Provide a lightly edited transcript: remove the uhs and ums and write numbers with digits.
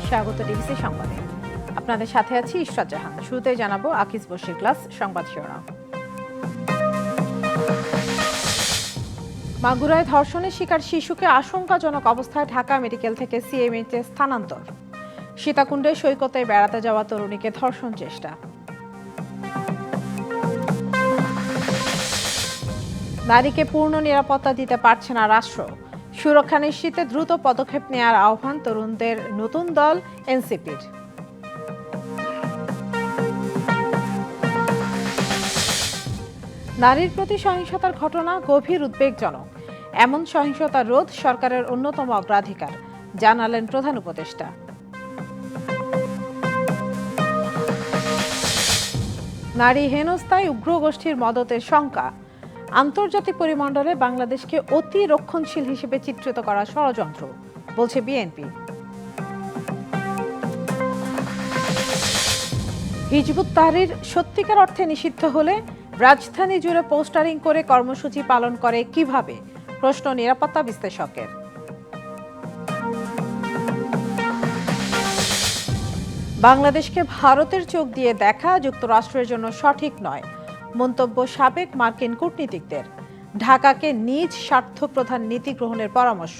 স্বাগত ডিবিসি সংবাদে। আপনাদের সাথে আছি ইশরাত জাহান। শুরুতেই জানাবো আকিজ বশির ক্লাস সংবাদ শিরোনাম। মাগুরায় ধর্ষণের শিকার শিশুকে আশঙ্কাজনক অবস্থায় ঢাকা মেডিকেল থেকে সিএমএইচে স্থানান্তর। সীতাকুণ্ডে সৈকতে বেড়াতে যাওয়া তরুণীকে ধর্ষণ চেষ্টা। নারীকে পূর্ণ নিরাপত্তা দিতে পারছে না রাষ্ট্র। সুরক্ষা নিশ্চিতে দ্রুত পদক্ষেপ নেওয়ার আহ্বান তরুণদের নতুন দল এনসিপির। নারীর প্রতি সহিংসতার ঘটনা গভীর উদ্বেগজনক। এমন সহিংসতা রোধ সরকারের অন্যতম অগ্রাধিকার, জানালেন প্রধান উপদেষ্টা। নারী হেনস্থায় উগ্র গোষ্ঠীর মদতের শঙ্কা। আন্তর্জাতিক পরিমণ্ডলে বাংলাদেশকে অতি রক্ষণশীল হিসেবে চিত্রিত করা ষড়যন্ত্র, বলছে বিএনপি। হিজবুত তাহরির সত্যিকার অর্থে নিষিদ্ধ হলে রাজধানী জুড়ে পোস্টারিং করে কর্মসূচি পালন করে কিভাবে, প্রশ্ন নিরাপত্তা বিশ্লেষকের। বাংলাদেশকে ভারতের চোখ দিয়ে দেখা যুক্তরাষ্ট্রের জন্য সঠিক নয়, মন্তব্য সাবেক মার্কিন কূটনীতিকদের। ঢাকাকে নিজ স্বার্থ প্রধান নীতি গ্রহণের পরামর্শ।